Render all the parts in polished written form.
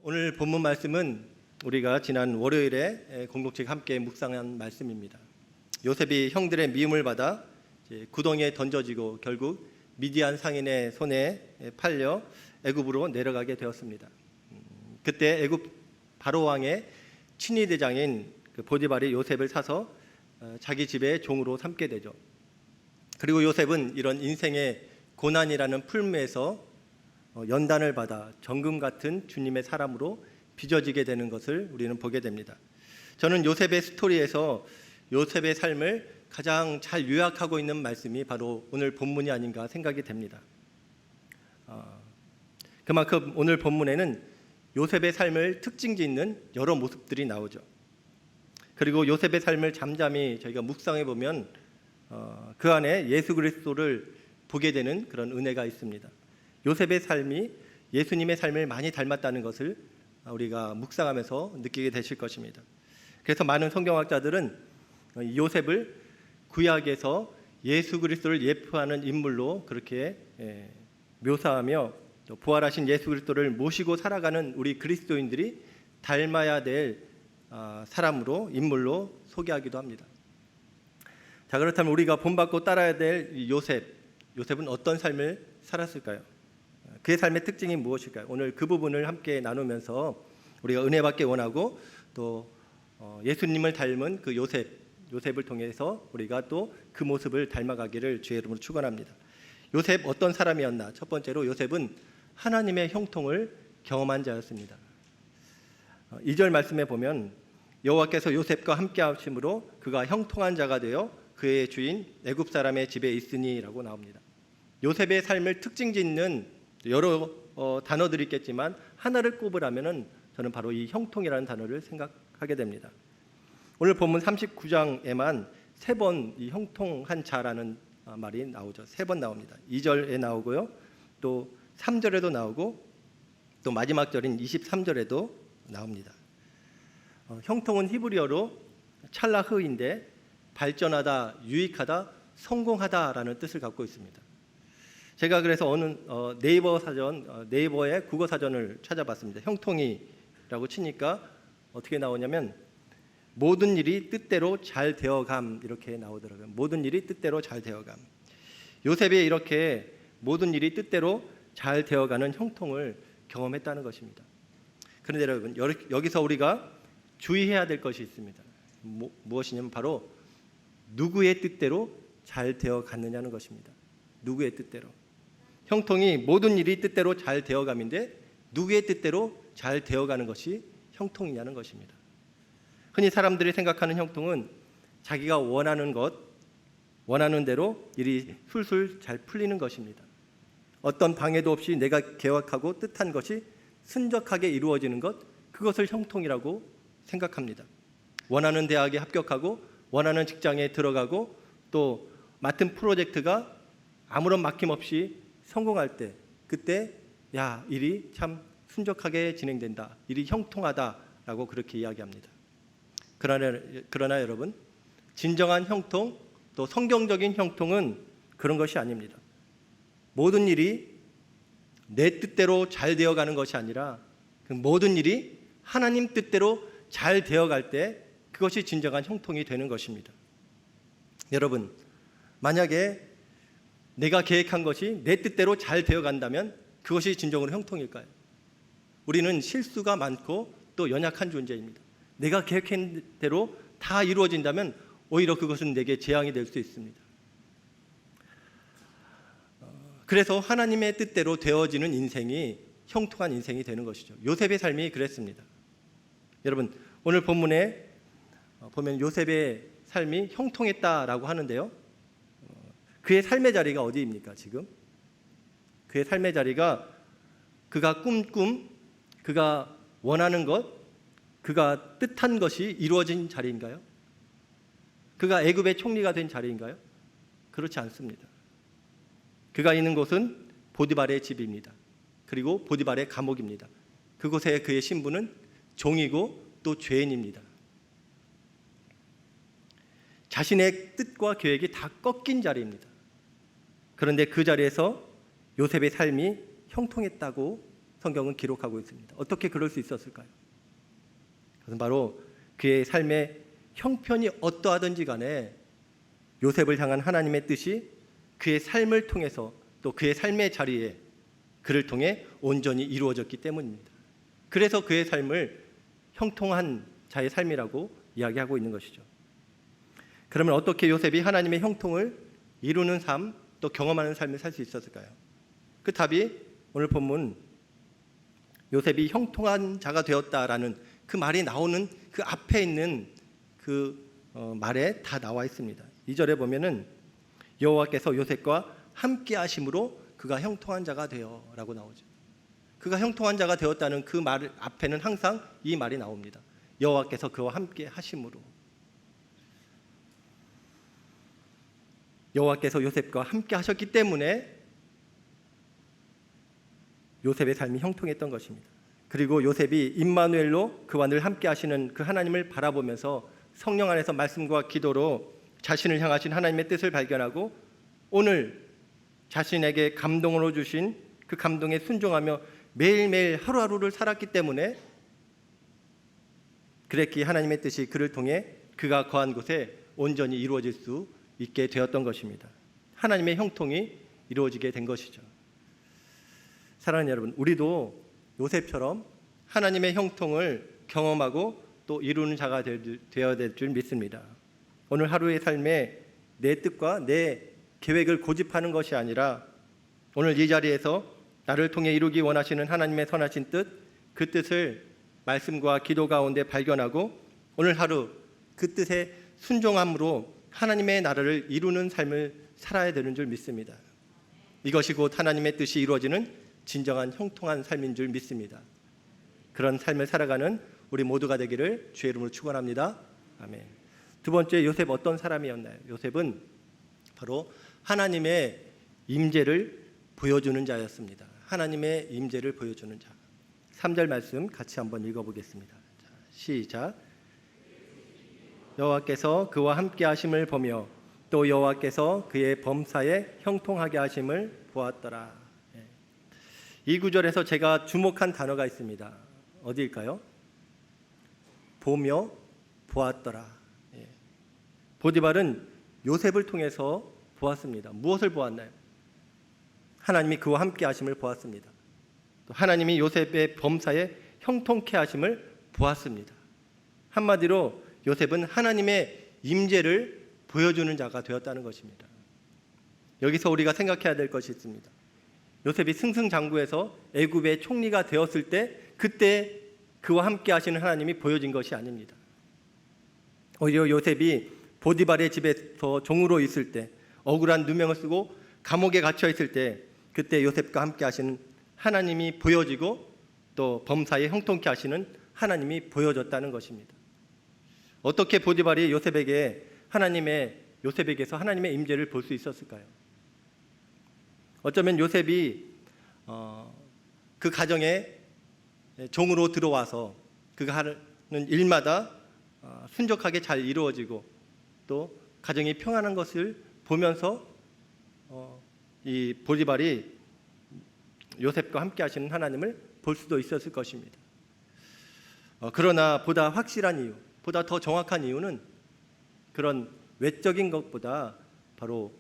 오늘 본문 말씀은 우리가 지난 월요일에 공동체 함께 묵상한 말씀입니다. 요셉이 형들의 미움을 받아 구덩이에 던져지고 결국 미디안 상인의 손에 팔려 애굽으로 내려가게 되었습니다. 그때 애굽 바로 왕의 친위 대장인 보디발이 요셉을 사서 자기 집의 종으로 삼게 되죠. 그리고 요셉은 이런 인생의 고난이라는 풀무에서 연단을 받아 정금 같은 주님의 사람으로 빚어지게 되는 것을 우리는 보게 됩니다. 저는 요셉의 스토리에서 요셉의 삶을 가장 잘 요약하고 있는 말씀이 바로 오늘 본문이 아닌가 생각이 됩니다. 그만큼 오늘 본문에는 요셉의 삶을 특징 짓는 여러 모습들이 나오죠. 그리고 요셉의 삶을 잠잠히 저희가 묵상해 보면 그 안에 예수 그리스도를 보게 되는 그런 은혜가 있습니다. 요셉의 삶이 예수님의 삶을 많이 닮았다는 것을 우리가 묵상하면서 느끼게 되실 것입니다. 그래서 많은 성경학자들은 요셉을 구약에서 예수 그리스도를 예표하는 인물로 그렇게 묘사하며 부활하신 예수 그리스도를 모시고 살아가는 우리 그리스도인들이 닮아야 될 사람으로, 인물로 소개하기도 합니다. 자, 그렇다면 우리가 본받고 따라야 될 요셉은 어떤 삶을 살았을까요? 그의 삶의 특징이 무엇일까요? 오늘 그 부분을 함께 나누면서 우리가 은혜 받기 원하고 또 예수님을 닮은 그 요셉을 통해서 우리가 또 그 모습을 닮아가기를 주의 이름으로 축원합니다. 요셉 어떤 사람이었나? 첫 번째로 요셉은 하나님의 형통을 경험한 자였습니다. 2절 말씀에 보면 여호와께서 요셉과 함께 하심으로 그가 형통한 자가 되어 그의 주인 애굽 사람의 집에 있으니라고 나옵니다. 요셉의 삶을 특징 짓는 여러 단어들이 있겠지만 하나를 꼽으라면은 저는 바로 이 형통이라는 단어를 생각하게 됩니다. 오늘 본문 39장에만 3번 이 형통한 자라는 말이 나오죠. 3번 나옵니다. 2절에 나오고요. 또 3절에도 나오고 또 마지막 절인 23절에도 나옵니다. 형통은 히브리어로 찰라흐인데 발전하다, 유익하다, 성공하다라는 뜻을 갖고 있습니다. 제가 그래서 어느 네이버의 국어 사전을 찾아봤습니다. 형통이라고 치니까 어떻게 나오냐면 모든 일이 뜻대로 잘 되어감 이렇게 나오더라고요. 모든 일이 뜻대로 잘 되어감. 요셉이 이렇게 모든 일이 뜻대로 잘 되어가는 형통을 경험했다는 것입니다. 그런데 여러분 여기서 우리가 주의해야 될 것이 있습니다. 무엇이냐면 바로 누구의 뜻대로 잘 되어갔느냐는 것입니다. 누구의 뜻대로. 형통이 모든 일이 뜻대로 잘 되어감인데 누구의 뜻대로 잘 되어가는 것이 형통이냐는 것입니다. 흔히 사람들이 생각하는 형통은 자기가 원하는 것, 원하는 대로 일이 술술 잘 풀리는 것입니다. 어떤 방해도 없이 내가 계획하고 뜻한 것이 순적하게 이루어지는 것, 그것을 형통이라고 생각합니다. 원하는 대학에 합격하고 원하는 직장에 들어가고 또 맡은 프로젝트가 아무런 막힘없이 성공할 때 그때 일이 참 순적하게 진행된다. 일이 형통하다라고 그렇게 이야기합니다. 그러나 여러분 진정한 형통 또 성경적인 형통은 그런 것이 아닙니다. 모든 일이 내 뜻대로 잘 되어가는 것이 아니라 그 모든 일이 하나님 뜻대로 잘 되어갈 때 그것이 진정한 형통이 되는 것입니다. 여러분 만약에 내가 계획한 것이 내 뜻대로 잘 되어간다면 그것이 진정으로 형통일까요? 우리는 실수가 많고 또 연약한 존재입니다. 내가 계획한 대로 다 이루어진다면 오히려 그것은 내게 재앙이 될 수 있습니다. 그래서 하나님의 뜻대로 되어지는 인생이 형통한 인생이 되는 것이죠. 요셉의 삶이 그랬습니다. 여러분 오늘 본문에 보면 요셉의 삶이 형통했다라고 하는데요. 그의 삶의 자리가 어디입니까 지금? 그의 삶의 자리가 그가 그가 원하는 것, 그가 뜻한 것이 이루어진 자리인가요? 그가 애굽의 총리가 된 자리인가요? 그렇지 않습니다. 그가 있는 곳은 보디발의 집입니다. 그리고 보디발의 감옥입니다. 그곳에 그의 신분은 종이고 또 죄인입니다. 자신의 뜻과 계획이 다 꺾인 자리입니다. 그런데 그 자리에서 요셉의 삶이 형통했다고 성경은 기록하고 있습니다. 어떻게 그럴 수 있었을까요? 그것은 바로 그의 삶의 형편이 어떠하든지 간에 요셉을 향한 하나님의 뜻이 그의 삶을 통해서 또 그의 삶의 자리에 그를 통해 온전히 이루어졌기 때문입니다. 그래서 그의 삶을 형통한 자의 삶이라고 이야기하고 있는 것이죠. 그러면 어떻게 요셉이 하나님의 형통을 이루는 삶, 또 경험하는 삶을 살 수 있었을까요? 그 답이 오늘 본문 요셉이 형통한 자가 되었다라는 그 말이 나오는 그 앞에 있는 그 말에 다 나와 있습니다. 2절에 보면은 여호와께서 요셉과 함께 하심으로 그가 형통한 자가 되어라고 나오죠. 그가 형통한 자가 되었다는 그 말 앞에는 항상 이 말이 나옵니다. 여호와께서 그와 함께 하심으로. 여호와께서 요셉과 함께 하셨기 때문에 요셉의 삶이 형통했던 것입니다. 그리고 요셉이 임마누엘로 그와 늘 함께 하시는 그 하나님을 바라보면서 성령 안에서 말씀과 기도로 자신을 향하신 하나님의 뜻을 발견하고 오늘 자신에게 감동으로 주신 그 감동에 순종하며 매일매일 하루하루를 살았기 때문에 그랬기에 하나님의 뜻이 그를 통해 그가 거한 곳에 온전히 이루어질 수 있게 되었던 것입니다. 하나님의 형통이 이루어지게 된 것이죠. 사랑하는 여러분, 우리도 요셉처럼 하나님의 형통을 경험하고 또 이루는 자가 되어야 될 줄 믿습니다. 오늘 하루의 삶에 내 뜻과 내 계획을 고집하는 것이 아니라 오늘 이 자리에서 나를 통해 이루기 원하시는 하나님의 선하신 뜻, 그 뜻을 말씀과 기도 가운데 발견하고 오늘 하루 그 뜻에 순종함으로 하나님의 나라를 이루는 삶을 살아야 되는 줄 믿습니다. 이것이 곧 하나님의 뜻이 이루어지는 진정한 형통한 삶인 줄 믿습니다. 그런 삶을 살아가는 우리 모두가 되기를 주의 이름으로 축원합니다. 아멘. 두 번째, 요셉 어떤 사람이었나요? 요셉은 바로 하나님의 임재를 보여주는 자였습니다. 하나님의 임재를 보여주는 자. 3절 말씀 같이 한번 읽어보겠습니다. 자, 시작. 여호와께서 그와 함께 하심을 보며 또 여호와께서 그의 범사에 형통하게 하심을 보았더라. 이 구절에서 제가 주목한 단어가 있습니다. 어디일까요? 보며 보았더라. 보디발은 요셉을 통해서 보았습니다. 무엇을 보았나요? 하나님이 그와 함께 하심을 보았습니다. 또 하나님이 요셉의 범사에 형통케 하심을 보았습니다. 한마디로 요셉은 하나님의 임재를 보여주는 자가 되었다는 것입니다. 여기서 우리가 생각해야 될 것이 있습니다. 요셉이 승승장구해서 애굽의 총리가 되었을 때 그때 그와 함께 하시는 하나님이 보여진 것이 아닙니다. 오히려 요셉이 보디발의 집에서 종으로 있을 때 억울한 누명을 쓰고 감옥에 갇혀 있을 때 그때 요셉과 함께 하시는 하나님이 보여지고 또 범사에 형통케 하시는 하나님이 보여졌다는 것입니다. 어떻게 보디발이 요셉에게서 하나님의 임재를 볼 수 있었을까요? 어쩌면 요셉이 그 가정에 종으로 들어와서 그가 하는 일마다 순적하게 잘 이루어지고 또 가정이 평안한 것을 보면서 이 보디발이 요셉과 함께 하시는 하나님을 볼 수도 있었을 것입니다. 그러나 보다 확실한 이유, 보다 더 정확한 이유는 그런 외적인 것보다 바로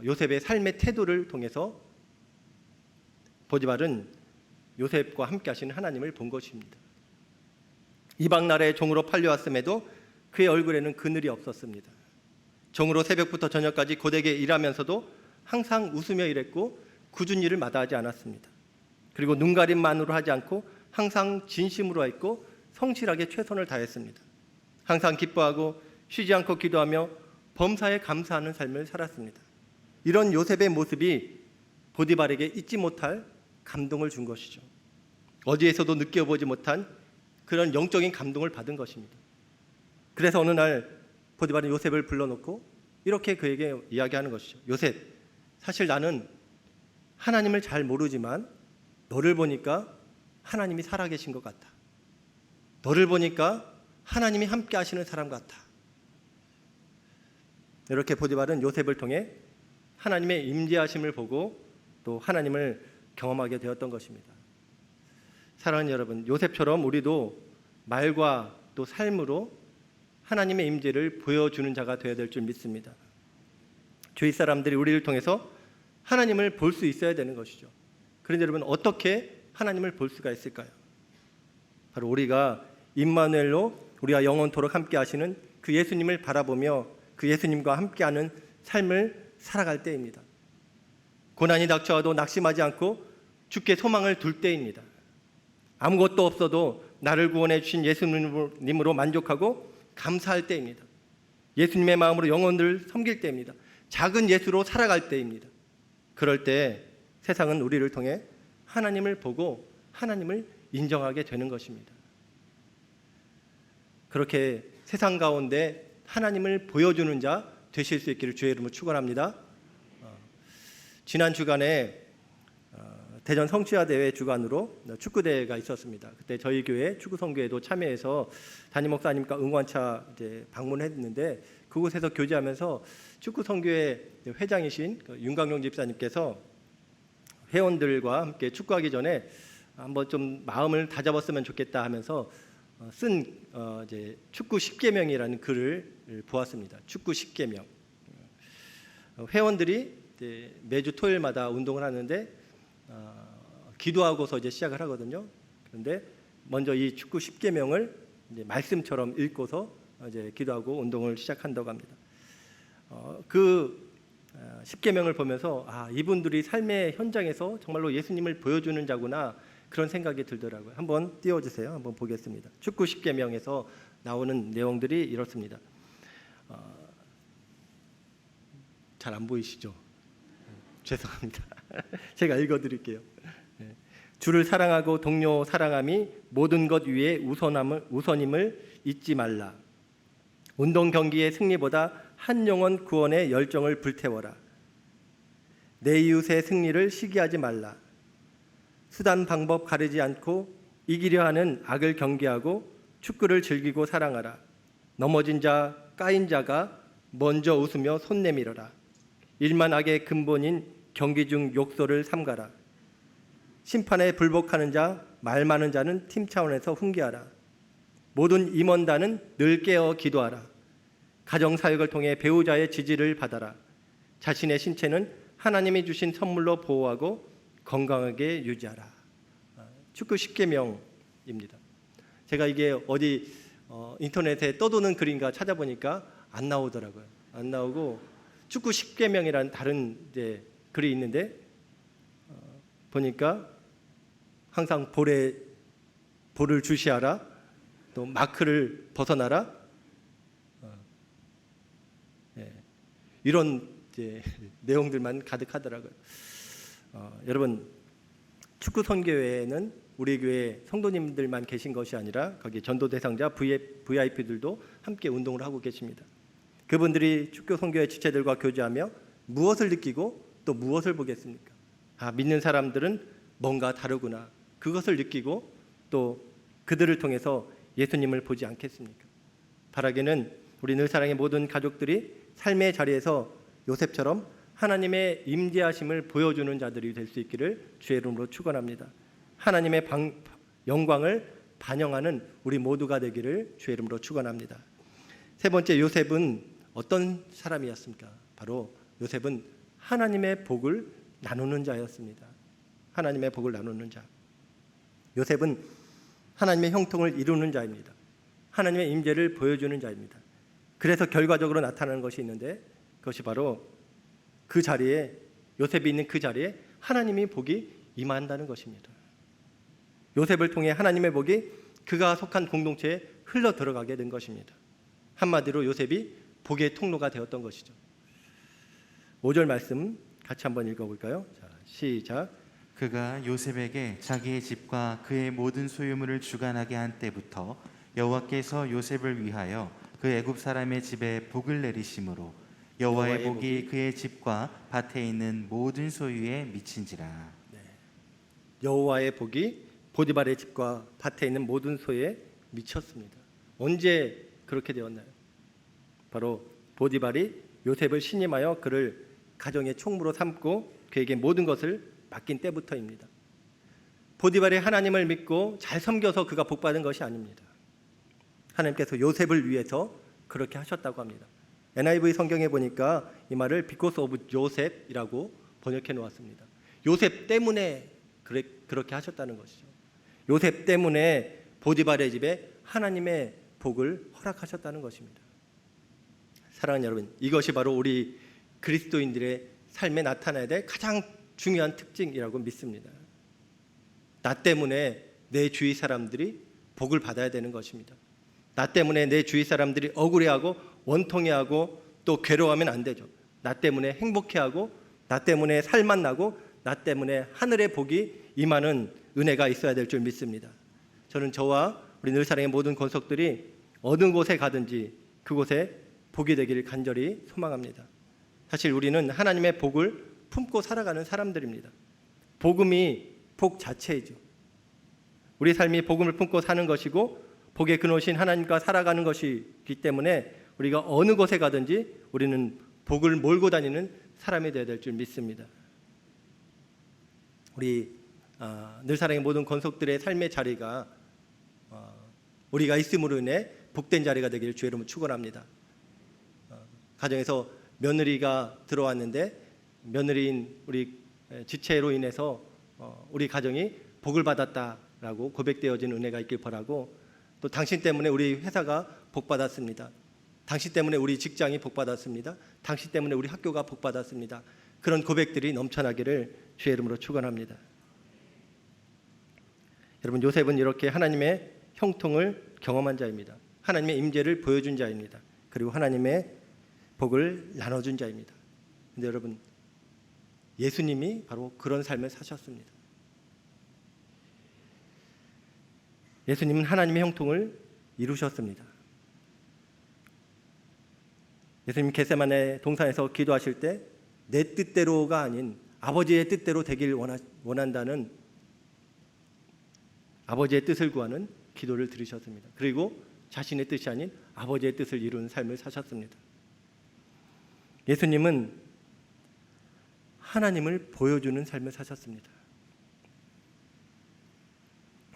요셉의 삶의 태도를 통해서 보디발은 요셉과 함께 하시는 하나님을 본 것입니다. 이방 나라의 종으로 팔려왔음에도 그의 얼굴에는 그늘이 없었습니다. 종으로 새벽부터 저녁까지 고되게 일하면서도 항상 웃으며 일했고 굳은 일을 마다하지 않았습니다. 그리고 눈가림만으로 하지 않고 항상 진심으로 했고 성실하게 최선을 다했습니다. 항상 기뻐하고 쉬지 않고 기도하며 범사에 감사하는 삶을 살았습니다. 이런 요셉의 모습이 보디발에게 잊지 못할 감동을 준 것이죠. 어디에서도 느껴보지 못한 그런 영적인 감동을 받은 것입니다. 그래서 어느 날 보디발은 요셉을 불러놓고 이렇게 그에게 이야기하는 것이죠. 요셉, 사실 나는 하나님을 잘 모르지만 너를 보니까 하나님이 살아계신 것 같아. 너를 보니까 하나님이 함께 하시는 사람 같아. 이렇게 보디발은 요셉을 통해 하나님의 임재하심을 보고 또 하나님을 경험하게 되었던 것입니다. 사랑하는 여러분, 요셉처럼 우리도 말과 또 삶으로 하나님의 임재를 보여주는 자가 되어야 될 줄 믿습니다. 주위 사람들이 우리를 통해서 하나님을 볼 수 있어야 되는 것이죠. 그런데 여러분, 어떻게 하나님을 볼 수가 있을까요? 바로 우리가 임마누엘로 우리가 영원토록 함께 하시는 그 예수님을 바라보며 그 예수님과 함께하는 삶을 살아갈 때입니다. 고난이 닥쳐와도 낙심하지 않고 주께 소망을 둘 때입니다. 아무것도 없어도 나를 구원해 주신 예수님으로 만족하고 감사할 때입니다. 예수님의 마음으로 영혼을 섬길 때입니다. 작은 예수로 살아갈 때입니다. 그럴 때 세상은 우리를 통해 하나님을 보고 하나님을 인정하게 되는 것입니다. 그렇게 세상 가운데 하나님을 보여주는 자 되실 수 있기를 주의 이름으로 축원합니다. 지난 주간에 대전 성취화대회 주관으로 축구대회가 있었습니다. 그때 저희 교회 축구선교회도 참여해서 담임 목사님과 응원차 이제 방문했는데, 그곳에서 교제하면서 축구선교회 회장이신 윤강용 집사님께서 회원들과 함께 축구하기 전에 한번 좀 마음을 다잡았으면 좋겠다 하면서 쓴 이제 축구 10계명이라는 글을 보았습니다. 축구 10계명. 회원들이 이제 매주 토요일마다 운동을 하는데 기도하고서 이제 시작을 하거든요. 그런데 먼저 이 축구 10계명을 이제 말씀처럼 읽고서 이제 기도하고 운동을 시작한다고 합니다. 그 10계명을 보면서 이분들이 삶의 현장에서 정말로 예수님을 보여주는 자구나, 그런 생각이 들더라고요. 한번 띄워주세요. 한번 보겠습니다. 축구 10계명에서 나오는 내용들이 이렇습니다. 잘 안 보이시죠? 죄송합니다. 제가 읽어드릴게요. 주를 사랑하고 동료 사랑함이 모든 것 위에 우선임을 잊지 말라. 운동 경기의 승리보다 한 영혼 구원의 열정을 불태워라. 내 이웃의 승리를 시기하지 말라. 수단 방법 가리지 않고 이기려 하는 악을 경계하고 축구를 즐기고 사랑하라. 넘어진 자 까인 자가 먼저 웃으며 손 내밀어라. 일만 악의 근본인 경기 중 욕설을 삼가라. 심판에 불복하는 자, 말 많은 자는 팀 차원에서 훈계하라. 모든 임원단은 늘 깨어 기도하라. 가정사역을 통해 배우자의 지지를 받아라. 자신의 신체는 하나님이 주신 선물로 보호하고 건강하게 유지하라. 축구 10계명입니다. 제가 이게 어디 인터넷에 떠도는 글인가 찾아보니까 안 나오더라고요. 안 나오고 축구 10계명이라는 다른 이제 글이 있는데 보니까 항상 볼을 주시하라, 또 마크를 벗어나라, 이런 이제 내용들만 가득하더라고요. 여러분, 축구 선교회에는 우리 교회 성도님들만 계신 것이 아니라 거기 전도 대상자 VIP들도 함께 운동을 하고 계십니다. 그분들이 축구 선교회 지체들과 교제하며 무엇을 느끼고 또 무엇을 보겠습니까? 믿는 사람들은 뭔가 다르구나, 그것을 느끼고 또 그들을 통해서 예수님을 보지 않겠습니까? 바라기는 우리 늘사랑의 모든 가족들이 삶의 자리에서 요셉처럼 하나님의 임재하심을 보여주는 자들이 될 수 있기를 주의 이름으로 축원합니다. 하나님의 영광을 반영하는 우리 모두가 되기를 주의 이름으로 축원합니다. 세 번째, 요셉은 어떤 사람이었습니까? 바로 요셉은 하나님의 복을 나누는 자였습니다. 하나님의 복을 나누는 자. 요셉은 하나님의 형통을 이루는 자입니다. 하나님의 임재를 보여주는 자입니다. 그래서 결과적으로 나타나는 것이 있는데, 그것이 바로 그 자리에, 요셉이 있는 그 자리에 하나님의 복이 임한다는 것입니다. 요셉을 통해 하나님의 복이 그가 속한 공동체에 흘러 들어가게 된 것입니다. 한마디로 요셉이 복의 통로가 되었던 것이죠. 5절 말씀 같이 한번 읽어볼까요? 자, 시작. 그가 요셉에게 자기의 집과 그의 모든 소유물을 주관하게 한 때부터 여호와께서 요셉을 위하여 그 애굽 사람의 집에 복을 내리심으로 여호와의 복이 그의 집과 밭에 있는 모든 소유에 미친지라. 여호와의 복이 보디발의 집과 밭에 있는 모든 소유에 미쳤습니다. 언제 그렇게 되었나요? 바로 보디발이 요셉을 신임하여 그를 가정의 총무로 삼고 그에게 모든 것을 맡긴 때부터입니다. 보디발이 하나님을 믿고 잘 섬겨서 그가 복받은 것이 아닙니다. 하나님께서 요셉을 위해서 그렇게 하셨다고 합니다. NIV 성경에 보니까 이 말을 because of Joseph이라고 번역해 놓았습니다. 요셉 때문에 그렇게 하셨다는 것이죠. 요셉 때문에 보디발의 집에 하나님의 복을 허락하셨다는 것입니다. 사랑하는 여러분, 이것이 바로 우리 그리스도인들의 삶에 나타나야 될 가장 중요한 특징이라고 믿습니다. 나 때문에 내 주위 사람들이 복을 받아야 되는 것입니다. 나 때문에 내 주위 사람들이 억울해하고 원통해하고 또 괴로워하면 안 되죠. 나 때문에 행복해하고 나 때문에 살만 나고 나 때문에 하늘의 복이 임하는 은혜가 있어야 될 줄 믿습니다. 저는 저와 우리 늘사랑의 모든 권속들이 어느 곳에 가든지 그곳에 복이 되기를 간절히 소망합니다. 사실 우리는 하나님의 복을 품고 살아가는 사람들입니다. 복음이 복 자체이죠. 우리 삶이 복음을 품고 사는 것이고 복의 근원이신 하나님과 살아가는 것이기 때문에 우리가 어느 곳에 가든지 우리는 복을 몰고 다니는 사람이 되어야 될 줄 믿습니다. 우리 늘사랑의 모든 권속들의 삶의 자리가 우리가 있음으로 인해 복된 자리가 되기를 주의 이름으로 축원합니다. 가정에서 며느리가 들어왔는데 며느리인 우리 지체로 인해서 우리 가정이 복을 받았다라고 고백되어진 은혜가 있길 바라고, 또 당신 때문에 우리 회사가 복받았습니다. 당신 때문에 우리 직장이 복받았습니다. 당신 때문에 우리 학교가 복받았습니다. 그런 고백들이 넘쳐나기를 주의 이름으로 축원합니다. 여러분, 요셉은 이렇게 하나님의 형통을 경험한 자입니다. 하나님의 임재를 보여준 자입니다. 그리고 하나님의 복을 나눠준 자입니다. 근데 여러분, 예수님이 바로 그런 삶을 사셨습니다. 예수님은 하나님의 형통을 이루셨습니다. 예수님 겟세마네 동산에서 기도하실 때 내 뜻대로가 아닌 아버지의 뜻대로 되길 원한다는 아버지의 뜻을 구하는 기도를 드리셨습니다. 그리고 자신의 뜻이 아닌 아버지의 뜻을 이루는 삶을 사셨습니다. 예수님은 하나님을 보여주는 삶을 사셨습니다.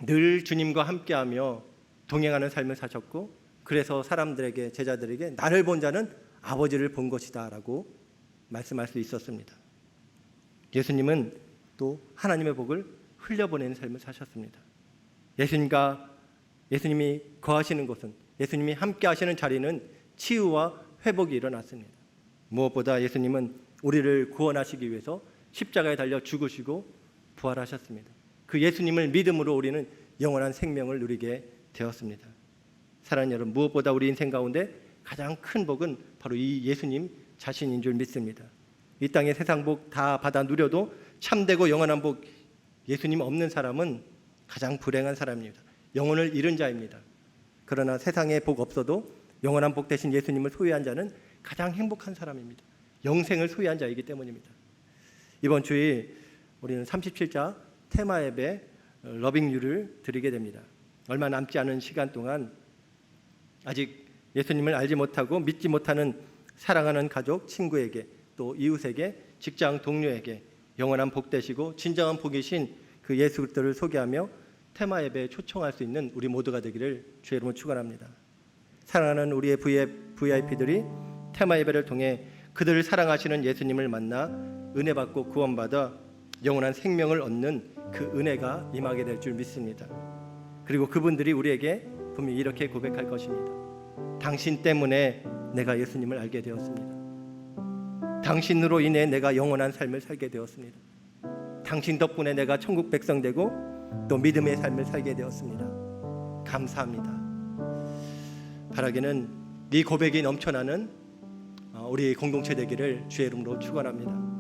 늘 주님과 함께하며 동행하는 삶을 사셨고, 그래서 사람들에게, 제자들에게 나를 본 자는 아버지를 본 것이다 라고 말씀할 수 있었습니다. 예수님은 또 하나님의 복을 흘려보내는 삶을 사셨습니다. 예수님이 거하시는 곳은, 예수님이 함께 하시는 자리는 치유와 회복이 일어났습니다. 무엇보다 예수님은 우리를 구원하시기 위해서 십자가에 달려 죽으시고 부활하셨습니다. 그 예수님을 믿음으로 우리는 영원한 생명을 누리게 되었습니다. 사랑하는 여러분, 무엇보다 우리 인생 가운데 가장 큰 복은 바로 이 예수님 자신인 줄 믿습니다. 이 땅의 세상 복 다 받아 누려도 참되고 영원한 복 예수님 없는 사람은 가장 불행한 사람입니다. 영혼을 잃은 자입니다. 그러나 세상에 복 없어도 영원한 복 대신 예수님을 소유한 자는 가장 행복한 사람입니다. 영생을 소유한 자이기 때문입니다. 이번 주에 우리는 37자 테마 예배 러빙 유를 드리게 됩니다. 얼마 남지 않은 시간 동안 아직 예수님을 알지 못하고 믿지 못하는 사랑하는 가족, 친구에게, 또 이웃에게, 직장 동료에게 영원한 복 되시고 진정한 복이신 그 예수 그리스도를 소개하며 테마 예배에 초청할 수 있는 우리 모두가 되기를 주의 이름으로 축원합니다. 사랑하는 우리의 VIP들이 테마 예배를 통해 그들을 사랑하시는 예수님을 만나 은혜 받고 구원받아 영원한 생명을 얻는 그 은혜가 임하게 될 줄 믿습니다. 그리고 그분들이 우리에게 분명히 이렇게 고백할 것입니다. 당신 때문에 내가 예수님을 알게 되었습니다. 당신으로 인해 내가 영원한 삶을 살게 되었습니다. 당신 덕분에 내가 천국 백성 되고 또 믿음의 삶을 살게 되었습니다. 감사합니다. 바라기는 이 고백이 넘쳐나는 우리 공동체 되기를 주의 이름으로 축원합니다.